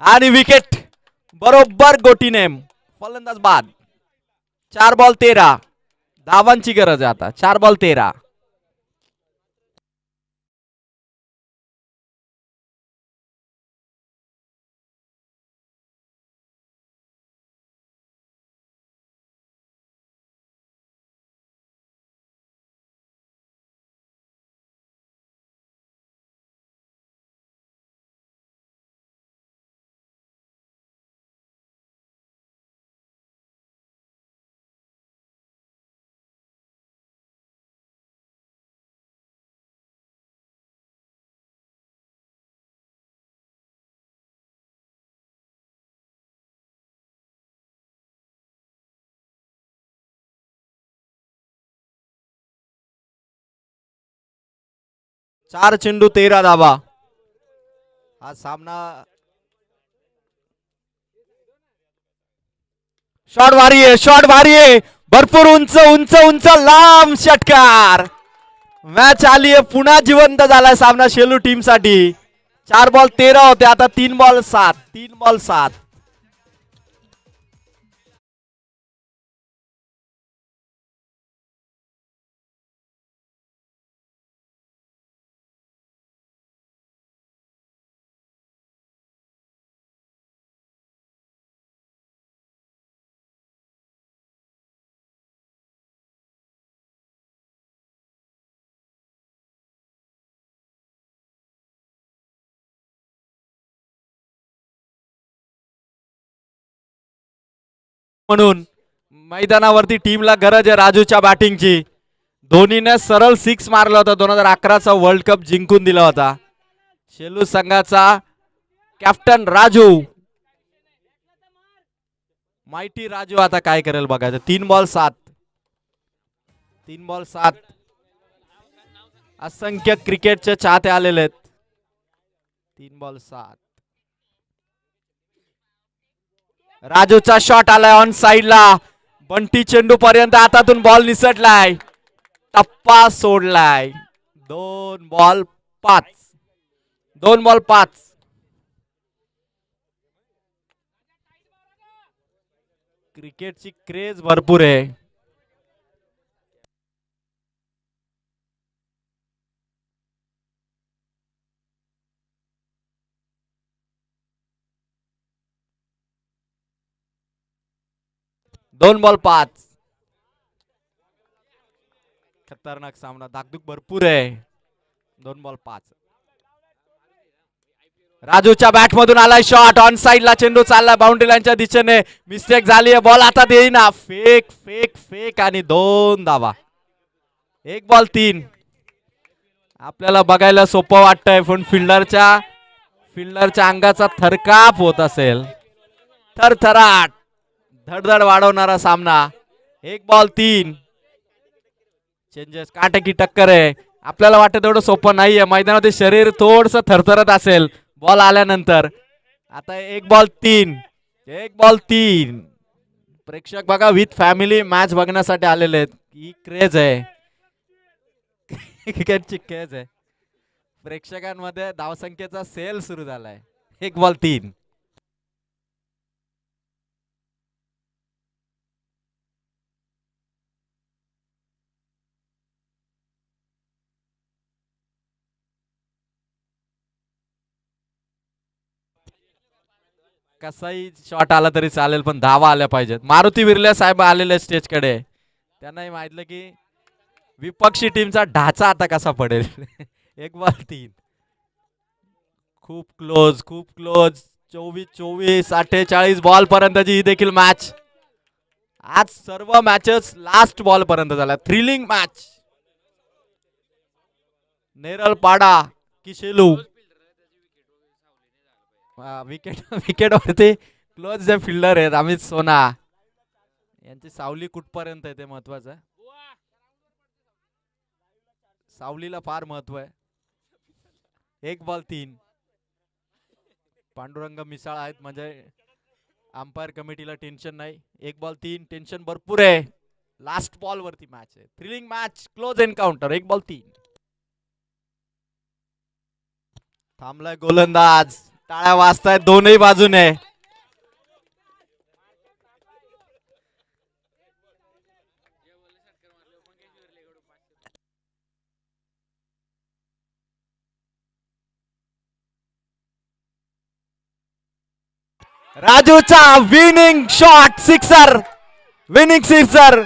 आणि विकेट बरोबर गोटी नेम. फलंदाज बाद. 4 बॉल 13. धावांची गरज आहे आता. 4 बॉल 13. चार चेंडू 13 धावा. हा सामना शॉट भारी आहे. शॉट भारी आहे. भरपूर उंच उंच उंच लांब षटकार. मॅच आली आहे. पुन्हा जिवंत झालाय सामना शेलू टीम साठी. 4 बॉल 13 होते. आता 3 बॉल 7. 3 बॉल 7. म्हणून मैदानावरती टीमला गरज आहे राजूच्या बॅटिंगची. धोनीने सरळ 6 मारला होता. 2011चा वर्ल्ड कप जिंकून दिला होता. शेलू संघाचा कॅप्टन राजू, माहिती राजू आता काय करेल बघायचं. 3 बॉल 7. 3 बॉल 7. असंख्य क्रिकेटचे चाहते आलेले आहेत. 3 बॉल 7. राजूचा शॉट आलाय ऑन साइडला. बंटी चेंडू पर्यंत हातातून बॉल निसटलाय. टप्पा सोडलाय. 2 बॉल 5. 2 बॉल 5. क्रिकेटची क्रेज भरपूर आहे. दोन बॉल 5. खतरनाक सामना. धाकधूक भरपूर आहे. 2 बॉल 5. राजूच्या बॅट मधून आलाय शॉट. ऑन साइडला चेंडू चालला बाउंड्री लाईनच्या दिशेने. मिस्टेक झाली आहे. बॉल आता देईना. फेक फेक फेक आणि 2 धावा. 1 बॉल 3. आपल्याला बघायला सोपं वाटतंय पण फिल्डरच्या अंगाचा थरकाप होत असेल. थरथराट धडधड वाढवणारा सामना. 1 बॉल 3. चेंजेस काटेकी टक्कर आहे. आपल्याला वाटतं तेवढं सोपं नाहीये. मैदानामध्ये शरीर थोडस थरथरत असेल बॉल आल्यानंतर. आता 1 बॉल 3. 1 बॉल 3. प्रेक्षक बघा विथ फॅमिली मॅच बघण्यासाठी आलेले आहेत. ही क्रेज आहे. क्रिकेटची क्रेज आहे. प्रेक्षकांमध्ये धावसंख्येचा सेल सुरू झालाय. 1 बॉल 3. कसाही शॉट आला तरी चालेल पण धावा आल्या पाहिजेत. मारुती विर्ले साहेब आलेले स्टेजकडे. त्यांनाही माहितलं की विपक्षी टीमचा ढाचा आता कसा पडेल. 1 बॉल 3. खूप क्लोज खूप क्लोज. 24-24 48 बॉल पर्यंतची ही देखील मॅच. आज सर्व मॅचेस लास्ट बॉल पर्यंत झाल्या. Thrilling match. नेरल पाडा की शेलू. विकेट वरती क्लोज जे फिल्डर आहेत अमित सोना यांची सावली कुठपर्यंत आहे ते महत्वाचं. सावलीला फार महत्व आहे. 1 बॉल 3. पांडुरंग मिसाळ आहेत म्हणजे अंपायर कमिटीला टेन्शन नाही. 1 बॉल 3. टेन्शन भरपूर आहे. लास्ट बॉल वरती मॅच आहे. Thrilling match. Close encounter. 1 ball 3. थांबलाय गोलंदाज. टाळ्या वाजतायत दोनही बाजूने. राजूचा winning shot sixer. Winning sixer.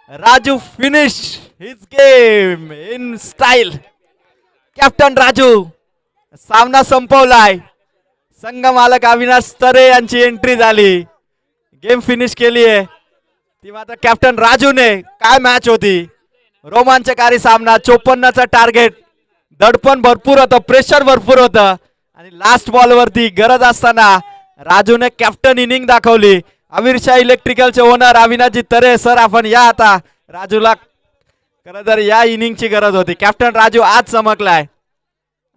Raju finish his game in style. Captain Raju सामना संपवलाय. संघ मालक अविनाश तरे यांची एंट्री झाली. गेम फिनिश केली आहे ती मात्र कॅप्टन राजूने. काय मॅच होती. रोमांचकारी सामना. 54चं टार्गेट. दडपण भरपूर होतं. प्रेशर भरपूर होतं. आणि लास्ट बॉल वरती गरज असताना राजूने कॅप्टन इनिंग दाखवली. अमीरशाह इलेक्ट्रिकलचे ओनर अविनाशजी तरे सर आपण या आता. राजूला खरं तर या इनिंगची गरज होती. कॅप्टन राजू आज चमकलाय.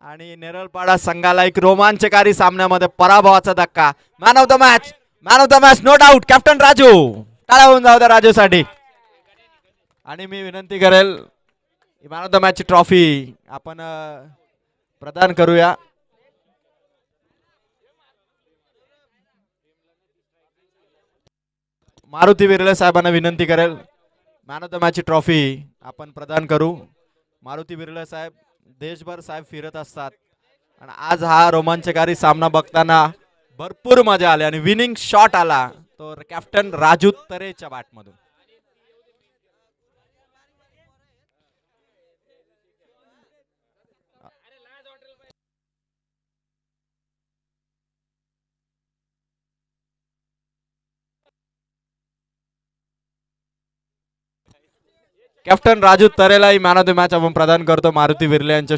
आणि नेरळपाडा संघाला एक रोमांचकारी सामन्यामध्ये पराभवाचा धक्का. Man of the match. Man of the match no doubt captain Raju. टाळ्या होऊन जाऊ द्या राजूसाठी. आणि मी विनंती करेल मॅन ऑफ द मॅच ची ट्रॉफी आपण प्रदान करूया. मारुती विर्ले साहेबांना विनंती करेल मॅन ऑफ द मॅच ची ट्रॉफी आपण प्रदान करू. मारुती विर्ले साहेब देशभर साहेब फिरत असतात आणि आज हा रोमांचकारी सामना बघताना भरपूर मजा आली. आणि विनिंग शॉट आला तो कॅप्टन राजू तरेच्या बॅटमधून. कॅप्टन राजू तरेला ही मॅन ऑफ द मॅच आपण प्रदान करतो मारुती विर्ले यांच्या